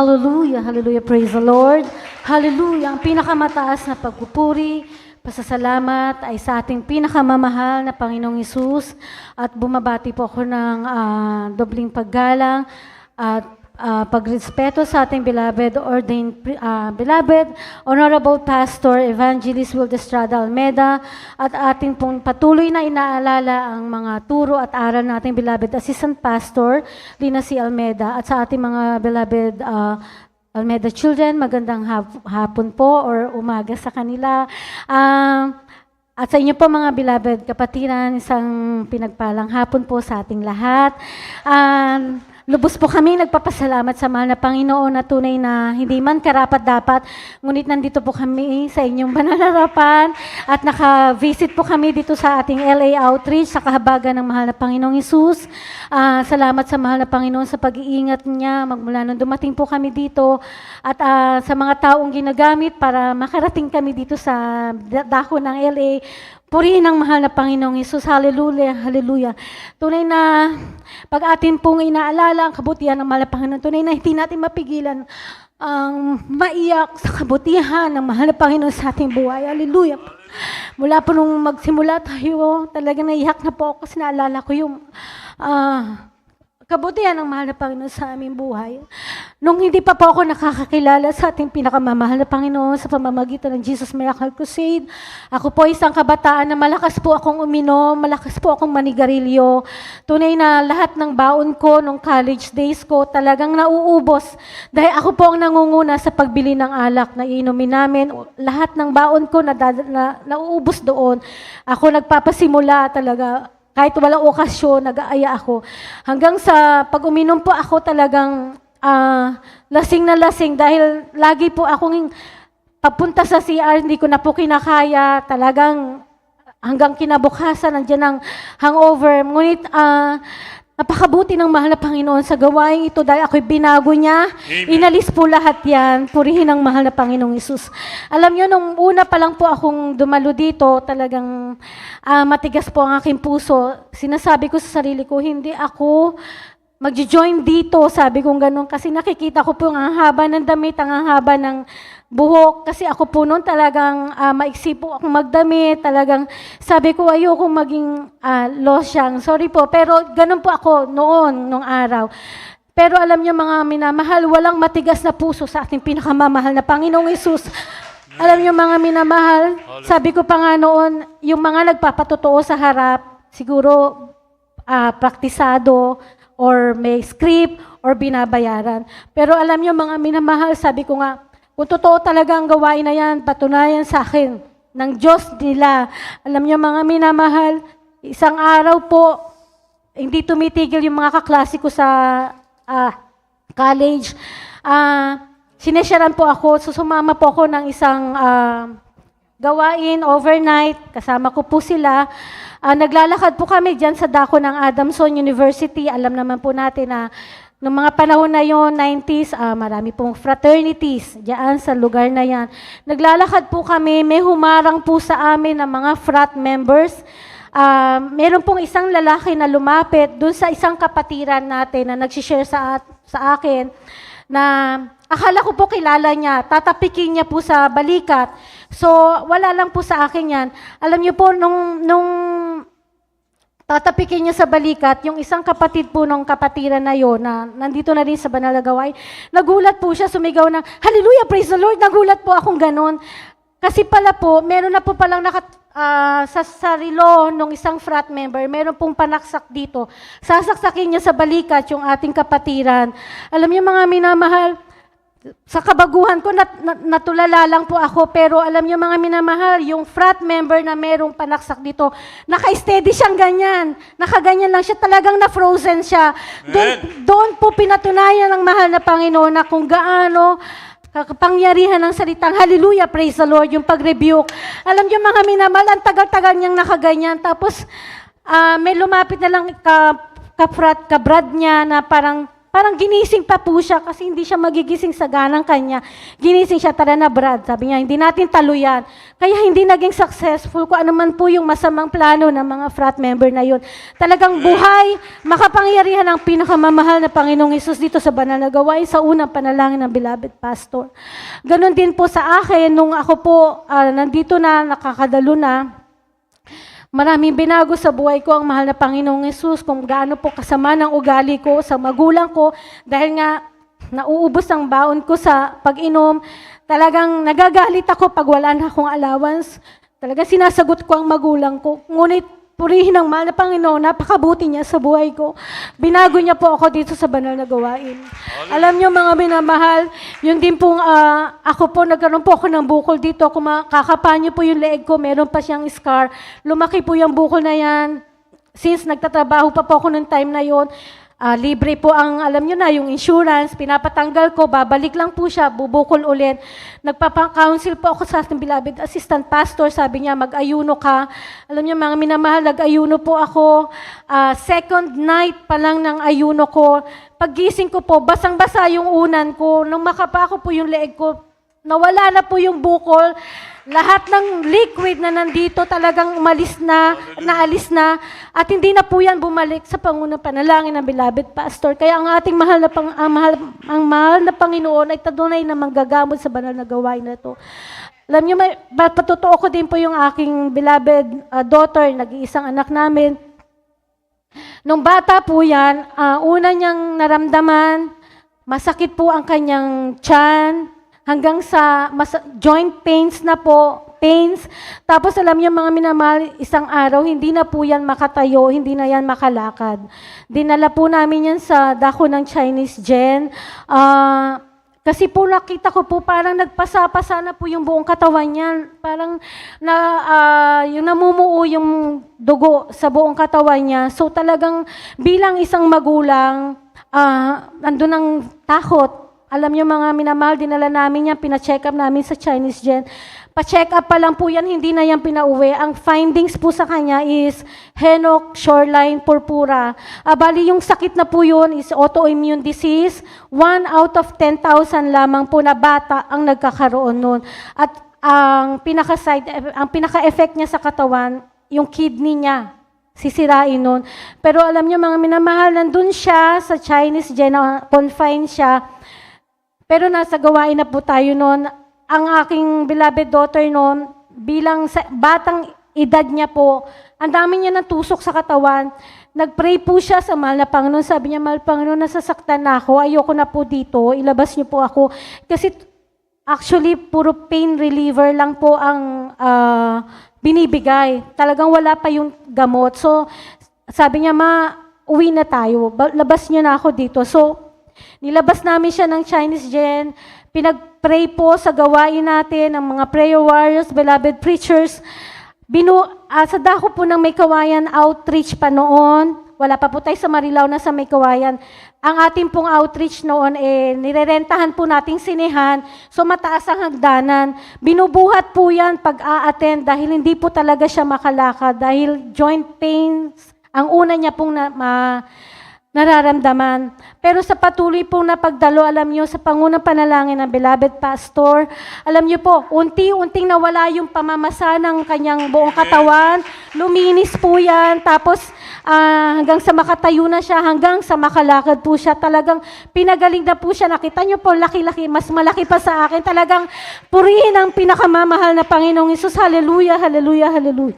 Hallelujah, hallelujah, praise the Lord. Hallelujah, ang pinakamataas na pagpupuri, pasasalamat ay sa ating pinakamamahal na Panginoong Hesus at bumabati po ako ng dobling paggalang at pagrespeto sa ating beloved Honorable Pastor Evangelist Will Estrada Almeda at ating pong patuloy na inaalala ang mga turo at aral nating beloved Assistant Pastor Lina C. Almeda at sa ating mga beloved Almeda children, magandang hapon po or umaga sa kanila. At sa inyo po mga beloved kapatiran, isang pinagpalang hapon po sa ating lahat. Lubos po kami nagpapasalamat sa mahal na Panginoon na tunay na hindi man karapat-dapat, ngunit nandito po kami sa inyong banalarapan at naka-visit po kami dito sa ating LA Outreach sa kahabagan ng mahal na Panginoong Hesus. Salamat sa mahal na Panginoon sa pag-iingat niya magmula nung dumating po kami dito at sa mga taong ginagamit para makarating kami dito sa dako ng LA. Purihin ang mahal na Panginoong Hesus. Hallelujah, hallelujah. Tunay na pag atin pong inaalala ang kabutihan ng mahal na Panginoon, tunay na hindi natin mapigilan ang maiyak sa kabutihan ng mahal na Panginoon sa ating buhay. Hallelujah. Mula po nung magsimula tayo, talagang naiyak na po ako kasi naalala ko yung kabutihan ng mahal na Panginoon sa aming buhay. Nung hindi pa po ako nakakakilala sa ating pinakamamahal na Panginoon sa pamamagitan ng Jesus Miracle Crusade, ako po isang kabataan na malakas po akong uminom, malakas po akong manigarilyo. Tunay na lahat ng baon ko nung college days ko talagang nauubos dahil ako po ang nangunguna sa pagbili ng alak na iinumin namin. Lahat ng baon ko na nauubos doon. Ako nagpapasimula talaga. Kahit walang okasyon, nag-aaya ako. Hanggang sa pag uminom po ako talagang lasing na lasing dahil lagi po akong papunta sa CR, hindi ko na po kinakaya. Talagang hanggang kinabukasan, nandiyan ang hangover. Ngunit napakabuti ng mahal na Panginoon sa gawain ito dahil ako'y binago niya. Amen. Inalis po lahat yan. Purihin ang mahal na Panginoong Hesus. Alam niyo, nung una pa lang po akong dumalo dito, talagang matigas po ang aking puso. Sinasabi ko sa sarili ko, hindi ako mag-join dito, sabi kong ganun. Kasi nakikita ko po ang haba ng damit, ang haba ng buhok. Kasi ako po noon talagang maiksi po akong magdamit. Talagang sabi ko, ayoko maging losyang. Sorry po, pero ganun po ako noon, nung araw. Pero alam niyo mga minamahal, walang matigas na puso sa ating pinakamamahal na Panginoong Hesus. Alam niyo mga minamahal, sabi ko pa nga noon, yung mga nagpapatotoo sa harap, siguro praktisado, or may script, or binabayaran. Pero alam niyo mga minamahal, sabi ko nga, kung totoo talaga ang gawain na yan, patunayan sa akin ng Diyos nila. Alam niyo mga minamahal, isang araw po, hindi tumitigil yung mga kaklase ko sa college. Sinesyaran po ako, so sumama po ako ng isang gawain overnight, kasama ko po sila. Naglalakad po kami dyan sa dako ng Adamson University. Alam naman po natin na noong mga panahon na yon 90s, marami pong fraternities dyan sa lugar na yan. Naglalakad po kami, may humarang po sa amin ng mga frat members. Meron pong isang lalaki na lumapit dun sa isang kapatiran natin na nagsishare sa akin na akala ko po kilala niya, tatapikin niya po sa balikat. So, wala lang po sa akin yan. Alam niyo po, nung tatapikin niya sa balikat, yung isang kapatid po nung kapatiran na yon na nandito na rin sa banal na gawain, nagulat po siya, sumigaw ng, Hallelujah, praise the Lord, nagulat po akong ganon. Kasi pala po, meron na po palang sa sarilo ng isang frat member, meron pong panaksak dito. Sasaksakin niya sa balikat yung ating kapatiran. Alam niyo mga minamahal, sa kabaguhan ko, natulala lang po ako, pero alam niyo mga minamahal, yung frat member na merong panaksak dito, naka-steady siyang ganyan. Nakaganyan lang siya, talagang na-frozen siya. Doon po pinatunayan ng mahal na Panginoon na kung gaano kapangyarihan ng salitang Hallelujah, praise the Lord, yung pag-rebuke. Alam niyo mga minamahal, ang tagal-tagal niyang nakaganyan. Tapos may lumapit na lang kabrad niya na parang parang ginising pa po siya kasi hindi siya magigising sa ganang kanya. Ginising siya, tara na Brad. Sabi niya, hindi natin taluyan. Kaya hindi naging successful kung ano man po yung masamang plano ng mga frat member na yun. Talagang buhay, makapangyarihan ang pinakamamahal na Panginoong Hesus dito sa banal na gawain sa unang panalangin ng beloved pastor. Ganon din po sa akin, nung ako po nandito na, nakakadalo na, maraming binago sa buhay ko ang mahal na Panginoong Hesus, kung gaano po kasama ng ugali ko sa magulang ko, dahil nga nauubos ang baon ko sa pag-inom. Talagang nagagalit ako pag wala na akong allowance. Talaga sinasagot ko ang magulang ko. Ngunit purihin ang mahal na Panginoon, napakabuti niya sa buhay ko. Binago niya po ako dito sa banal na gawain. Alam niyo mga minamahal, yun din pong ako po, nagkaroon po ako ng bukol dito. Kung makakapa niyo po yung leeg ko, meron pa siyang scar. Lumaki po yung bukol na yan. Since nagtatrabaho pa po ako ng time na yon, libre po ang, alam nyo na, yung insurance, pinapatanggal ko, babalik lang po siya, bubukol ulit. Nagpapa-counsel po ako sa ating beloved assistant pastor, sabi niya, mag-ayuno ka. Alam niyo mga minamahal, nag-ayuno po ako. Second night pa lang ng ayuno ko. Paggising ko po, basang-basa yung unan ko. Nung makapa ko po yung leeg ko, nawala na po yung bukol. Lahat ng liquid na nandito talagang umalis na, naalis na, at hindi na po yan bumalik sa pangunang panalangin ng beloved pastor. Kaya ang ating mahal na Panginoon ay tunay na manggagamot sa banal na gawain na ito. Alam niyo, patotoo ko din po yung aking beloved daughter, nag-iisang anak namin. Nung bata po yan, una niyang naramdaman, masakit po ang kanyang tiyan, hanggang sa joint pains na po, pains. Tapos alam niyo mga minamahal, isang araw, hindi na po yan makatayo, hindi na yan makalakad. Dinala po namin yan sa dako ng Chinese Gen. Kasi po nakita ko po parang nagpasa-pasa na po yung buong katawan niya. Parang yung namumuo yung dugo sa buong katawan niya. So talagang bilang isang magulang, nandun ang takot. Alam niyo mga minamahal, dinala namin yan, pina-check up namin sa Chinese Gen. Pa-check up pa lang po yan, hindi na yan pinauwi. Ang findings po sa kanya is Henoch shoreline purpura. Bali yung sakit na po yun is autoimmune disease. 1 out of 10,000 lamang po na bata ang nagkakaroon nun. At ang pinaka-effect niya sa katawan, yung kidney niya. Sisirain nun. Pero alam niyo mga minamahal, nandun siya sa Chinese Gen, confined siya. Pero nasa gawain na po tayo noon. Ang aking beloved daughter noon, bilang batang edad niya po, ang dami niya ng tusok sa katawan. Nag-pray po siya sa mahal na Panginoon. Sabi niya, mahal Panginoon, nasasaktan na ako. Ayoko na po dito. Ilabas niyo po ako. Kasi actually, puro pain reliever lang po ang binibigay. Talagang wala pa yung gamot. So, sabi niya, uwi na tayo. Labas niyo na ako dito. So, nilabas namin siya ng Chinese Gen, pinag-pray po sa gawain natin, ang mga prayer warriors, beloved preachers. Sa dako po ng May Kawayan outreach pa noon, wala pa po tayo sa Marilao na sa May Kawayan. Ang ating pong outreach noon, nirerentahan po nating sinehan, so mataas ang hagdanan. Binubuhat po yan pag-a-attend dahil hindi po talaga siya makalakad, dahil joint pains, ang una niya pong nararamdaman. Pero sa patuloy pong napagdalo, alam niyo, sa pangunang panalangin ng beloved pastor, alam niyo po, unti-unting nawala yung pamamasa ng kanyang buong katawan, luminis po yan, tapos hanggang sa makatayo na siya, hanggang sa makalakad po siya, talagang pinagaling na po siya. Nakita niyo po, laki-laki, mas malaki pa sa akin, talagang purihin ang pinakamamahal na Panginoong Hesus. Hallelujah, hallelujah, hallelujah.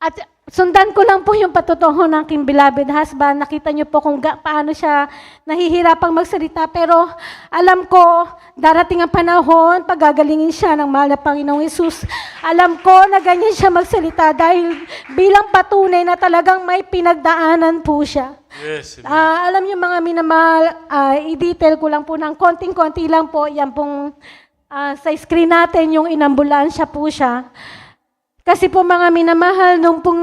At sundan ko lang po yung patutungo ng aking beloved husband. Nakita niyo po kung paano siya nahihirapang magsalita. Pero alam ko, darating ang panahon, pagagalingin siya ng mahal na Panginoong Hesus. Alam ko na ganyan siya magsalita dahil bilang patunay na talagang may pinagdaanan po siya. Yes. Alam niyo mga minamahal, i-detail ko lang po ng konting-konti lang po. Yan pong sa screen natin yung inambulansya po siya. Kasi po mga minamahal, nung pong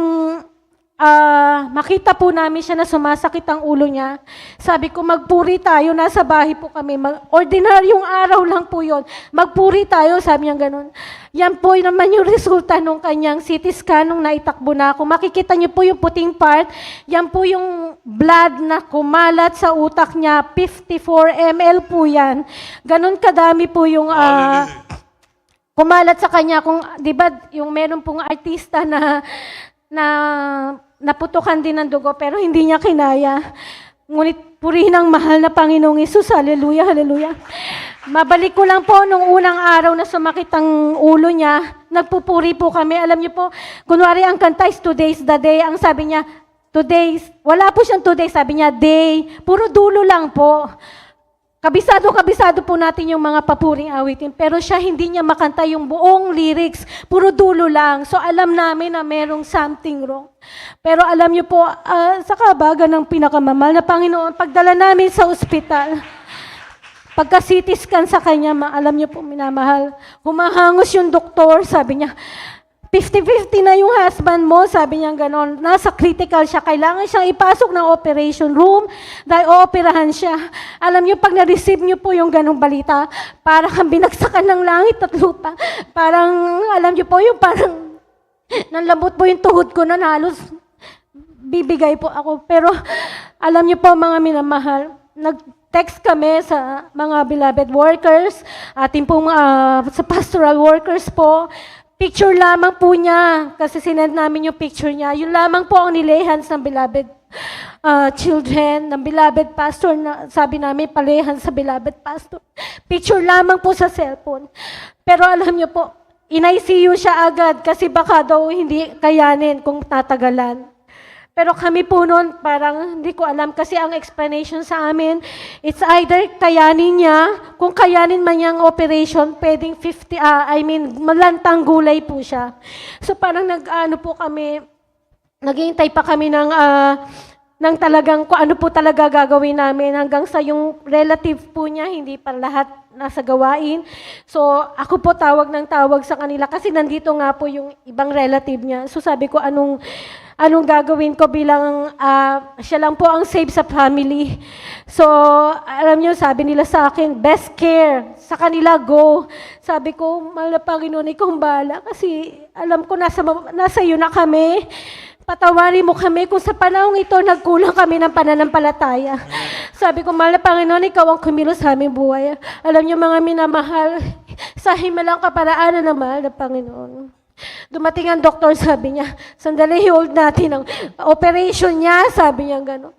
makita po namin siya na sumasakit ang ulo niya. Sabi ko, magpuri tayo, nasa bahay po kami. Ordinaryong araw lang po yon. Magpuri tayo, sabi niya ganun. Yan po naman yung resulta nung kanyang CT scan nung naitakbo na ako. Makikita niyo po yung puting part. Yan po yung blood na kumalat sa utak niya. 54 ml po yan. Ganun kadami po yung kumalat sa kanya. Kung, di ba, yung meron pong artista na naputukan din ng dugo pero hindi niya kinaya. Ngunit purihin ang mahal na Panginoong Hesus. Hallelujah, hallelujah. Mabalik ko lang po nung unang araw na sumakit ang ulo niya, nagpupuri po kami. Alam niyo po, kunwari ang kanta is today's the day. Ang sabi niya, today's, wala po siyang today, sabi niya day. Puro dulo lang po. Kabisado po natin yung mga papuring awitin, pero siya hindi niya makanta yung buong lyrics, puro dulo lang. So alam namin na merong something wrong. Pero alam niyo po, sa kabagan ng pinakamamahal na Panginoon, pagdala namin sa ospital, pagka-CT scan sa kanya, alam niyo po, minamahal, humahangos yung doktor, sabi niya, 50-50 na yung husband mo, sabi niya gano'n. Nasa critical siya. Kailangan siyang ipasok ng operation room dahil ooperahan siya. Alam niyo, pag na-receive niyo po yung ganong balita, para kang binagsakan ng langit at lupa. Parang, alam niyo po, yung parang nanlambot po yung tuhod ko na halos bibigay po ako. Pero, alam niyo po, mga minamahal, nag-text kami sa mga beloved workers, ating pong sa pastoral workers po. Picture lamang po niya, kasi sinend namin yung picture niya. Yun lamang po ang nilay hands ng beloved children, ng beloved pastor, na sabi namin, palahan sa beloved pastor. Picture lamang po sa cellphone. Pero alam niyo po, in-ICU siya agad kasi baka daw hindi kayanin kung tatagalan. Pero kami po noon, parang hindi ko alam kasi ang explanation sa amin, it's either kayanin niya, kung kayanin man niyang operation, pwedeng malantang gulay po siya. So parang po kami, naghihintay pa kami ng talagang kung ano po talaga gagawin namin hanggang sa yung relative po niya, hindi pa lahat nasa gawain. So ako po tawag sa kanila kasi nandito nga po yung ibang relative niya. So sabi ko, anong gagawin ko bilang siya lang po ang save sa family. So, alam niyo, sabi nila sa akin, best care, sa kanila go. Sabi ko, mahal na Panginoon, ikaw ang bahala kasi alam ko nasa iyo na kami. Patawarin mo kami kung sa panahong ito nagkulang kami ng pananampalataya. Sabi ko, mahal na Panginoon, ikaw ang kumilos sa aming buhay. Alam niyo, mga minamahal, sa himalang kaparaanan ng mahal na Panginoon. Dumating ang doktor, sabi niya, sandali, hold natin ang operation niya, sabi niya gano'n.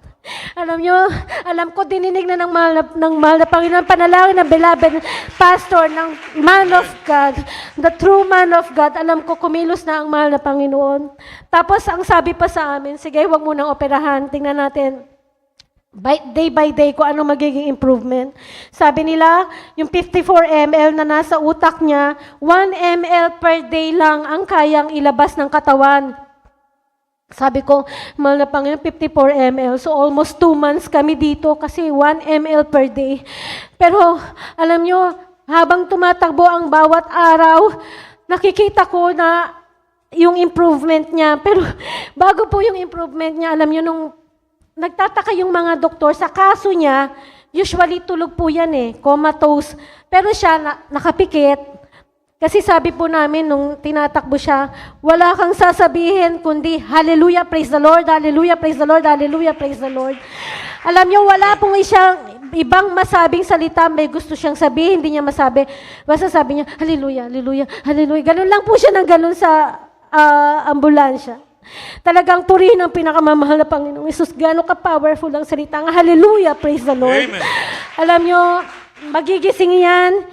Alam ko, dininig na ng mahal na Panginoon, panalangin ng beloved pastor, ng man of God, the true man of God. Alam ko, kumilos na ang mahal na Panginoon. Tapos, ang sabi pa sa amin, sige, huwag mo nang operahan, tingnan natin, day by day kung ano magiging improvement. Sabi nila, yung 54 ml na nasa utak niya, 1 ml per day lang ang kayang ilabas ng katawan. Sabi ko, mahal na Panginoon, 54 ml. So almost 2 months kami dito kasi 1 ml per day. Pero alam nyo, habang tumatakbo ang bawat araw, nakikita ko na yung improvement niya. Pero bago po yung improvement niya, alam nyo, nung nagtataka yung mga doktor, sa kaso niya, usually tulog po yan comatose. Pero siya, nakapikit. Kasi sabi po namin, nung tinatakbo siya, wala kang sasabihin, kundi, hallelujah, praise the Lord, hallelujah, praise the Lord, hallelujah, praise the Lord. Alam niyo, wala pong ibang masabing salita, may gusto siyang sabihin, hindi niya masabi. Basta sabi niya, hallelujah, hallelujah, hallelujah. Ganun lang po siya ng ganun sa ambulansya. Talagang purihin ang pinakamamahal na Panginoong Hesus. Gano'n ka-powerful ang salita. Hallelujah, praise the Lord. Amen. Alam nyo, magigising yan,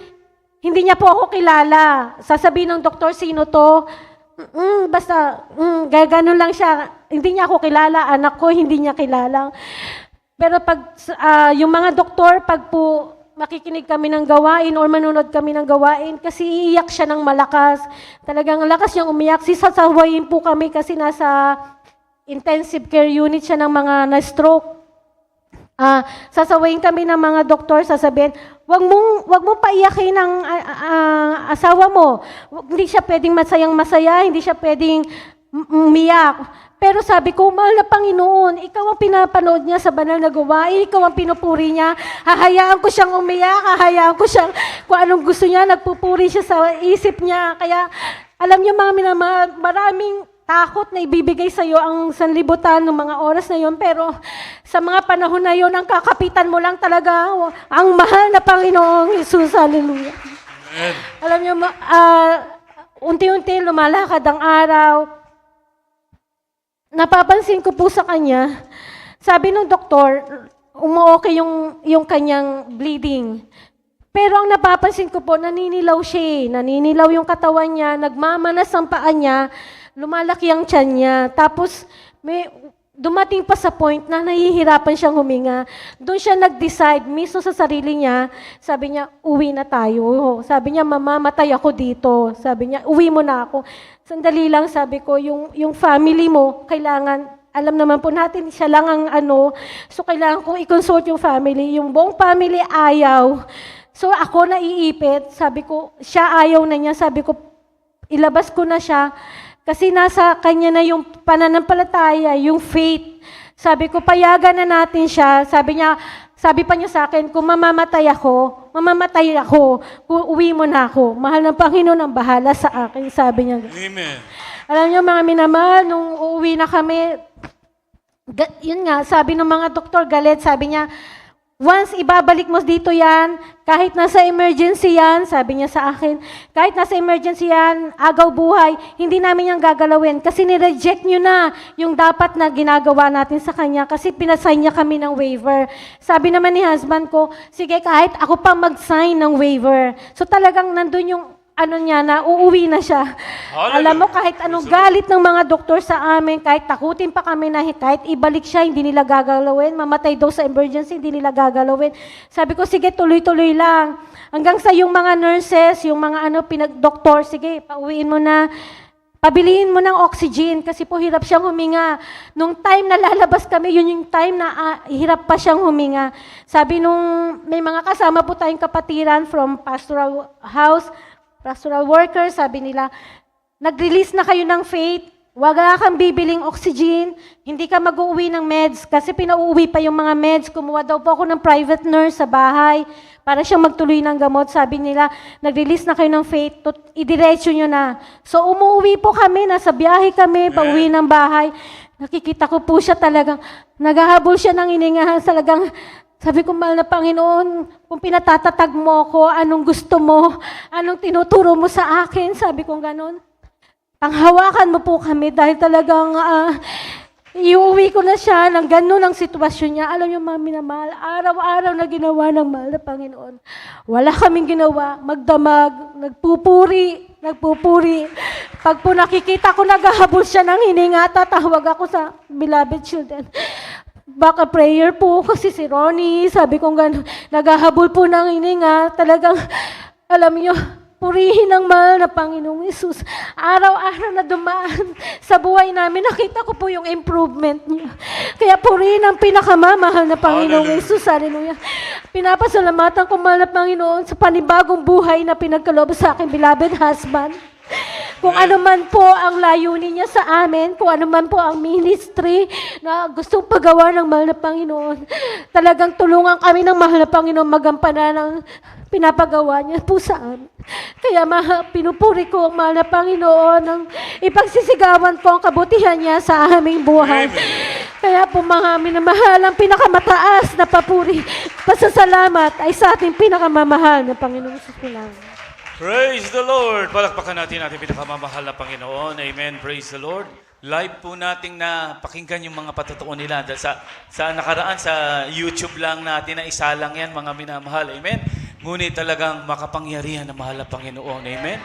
hindi niya po ako kilala. Sasabihin ng doktor, sino to? Gano'n lang siya. Hindi niya ako kilala. Anak ko, hindi niya kilala. Pero pag yung mga doktor, pag po makikinig kami ng gawain or manunod kami ng gawain kasi iiyak siya ng malakas. Talagang lakas niyang umiyak. Sasawayin po kami kasi nasa intensive care unit siya ng mga na-stroke. Sasawayin kami ng mga doktor, sasabihin, wag mong paiyakin ang asawa mo. Hindi siya pwedeng masayang-masaya, hindi siya pwedeng umiyak. Pero sabi ko, mahal na Panginoon, ikaw ang pinapanood niya sa banal na gawain, ikaw ang pinupuri niya, hahayaan ko siyang umiyak, hahayaan ko siyang kung anong gusto niya, nagpupuri siya sa isip niya. Kaya, alam niyo mga minamahal, maraming takot na ibibigay sa iyo ang sanlibutan ng mga oras na yon, pero sa mga panahon na yon, ang kakapitan mo lang talaga, ang mahal na Panginoong Jesus. Hallelujah. Amen. Alam niyo, unti-unti lumalakad ang araw. Napapansin ko po sa kanya, sabi ng doktor, umu-okay yung kanyang bleeding. Pero ang napapansin ko po, naninilaw siya eh. Naninilaw yung katawan niya, nagmamanas ang paa niya, lumalaki ang tiyan niya. Tapos may dumating pa sa point na nahihirapan siyang huminga. Doon siya nag-decide mismo sa sarili niya, sabi niya, uwi na tayo. Sabi niya, mamamatay ako dito. Sabi niya, uwi mo na ako. Sandali lang, sabi ko, yung family mo, kailangan, alam naman po natin, siya lang ang so kailangan kong i-consult yung family. Yung buong family ayaw. So ako naiipit, sabi ko, siya ayaw na niya, sabi ko, ilabas ko na siya. Kasi nasa kanya na yung pananampalataya, yung faith. Sabi ko, payagan na natin siya. Sabi pa niya sa akin, kung mamamatay ako, uwi mo na ako. Mahal ng Panginoon ang bahala sa akin, sabi niya. Amen. Alam niyo mga minamahal, nung uuwi na kami, yun nga, sabi ng mga doktor, galit, sabi niya, once ibabalik mo dito yan, kahit nasa emergency yan, sabi niya sa akin, kahit nasa emergency yan, agaw buhay, hindi namin yan gagalawin kasi nireject nyo na yung dapat na ginagawa natin sa kanya kasi pinasign niya kami ng waiver. Sabi naman ni husband ko, sige kahit ako pa mag-sign ng waiver. So talagang nandun yung niya na uuwi na siya. Hallelujah. Alam mo, kahit anong galit ng mga doktor sa amin, kahit takutin pa kami na kahit ibalik siya, hindi nila gagalawin, mamatay daw sa emergency, hindi nila gagalawin. Sabi ko, sige, tuloy-tuloy lang. Hanggang sa yung mga nurses, yung mga doktor, sige, pauwiin mo na, pabilihin mo ng oxygen kasi po hirap siyang huminga. Nung time na lalabas kami, yun yung time na hirap pa siyang huminga. Sabi nung may mga kasama po tayong kapatiran from pastoral house, pastoral workers, sabi nila, nag-release na kayo ng faith, wag na kang bibiling oxygen, hindi ka mag-uuwi ng meds, kasi pinauuwi pa yung mga meds, kumuha daw po ako ng private nurse sa bahay, para siyang magtuloy ng gamot, sabi nila, nag-release na kayo ng faith, idiretso nyo na. So umuwi po kami, nasa biyahe kami, pauwi ng bahay, nakikita ko po siya talagang, naghahabol siya ng iningahan, talagang, sabi ko, mahal na Panginoon, kung pinatatatag mo ko, anong gusto mo, anong tinuturo mo sa akin, sabi ko gano'n. Panghawakan mo po kami dahil talagang iuwi ko na siya ng gano'n ang sitwasyon niya. Alam niyo, mga minamahal, araw-araw na ginawa ng mahal na Panginoon. Wala kaming ginawa, magdamag, nagpupuri. Pag po nakikita ko, naghahabol siya ng hininga, tatawag ako sa beloved children. Baka prayer po kasi si Ronnie, sabi ko gano'n, naghahabol po ng hininga, talagang, alam niyo, purihin ang mahal na Panginoong Yesus. Araw-araw na dumaan sa buhay namin, nakita ko po yung improvement niyo. Kaya purihin ang pinakamamahal na Panginoong Yesus. Hallelujah. Pinapasalamatan ko, mahal na Panginoon, sa panibagong buhay na pinagkaloob sa aking beloved husband. Kung ano man po ang layunin niya sa amin, kung ano man po ang ministry na gustong pagawa ng mahal na Panginoon, talagang tulungan kami ng mahal na Panginoon magampanan ng pinapagawa niya po sa amin. Kaya pinupuri ko ang mahal na Panginoon ng ipagsisigawan po ang kabutihan niya sa aming buhay. Kaya po mga minamahal, ang pinakamataas na papuri, pasasalamat ay sa ating pinakamamahal na Panginoon sa Panginoon. Praise the Lord! Palakpakan natin ating pinakamamahal na Panginoon. Amen. Praise the Lord. Live po nating napakinggan yung mga patotoo nila. Sa nakaraan, sa YouTube lang natin na isa lang yan, mga minamahal. Amen. Ngunit talagang makapangyarihan na mahal na Panginoon. Amen.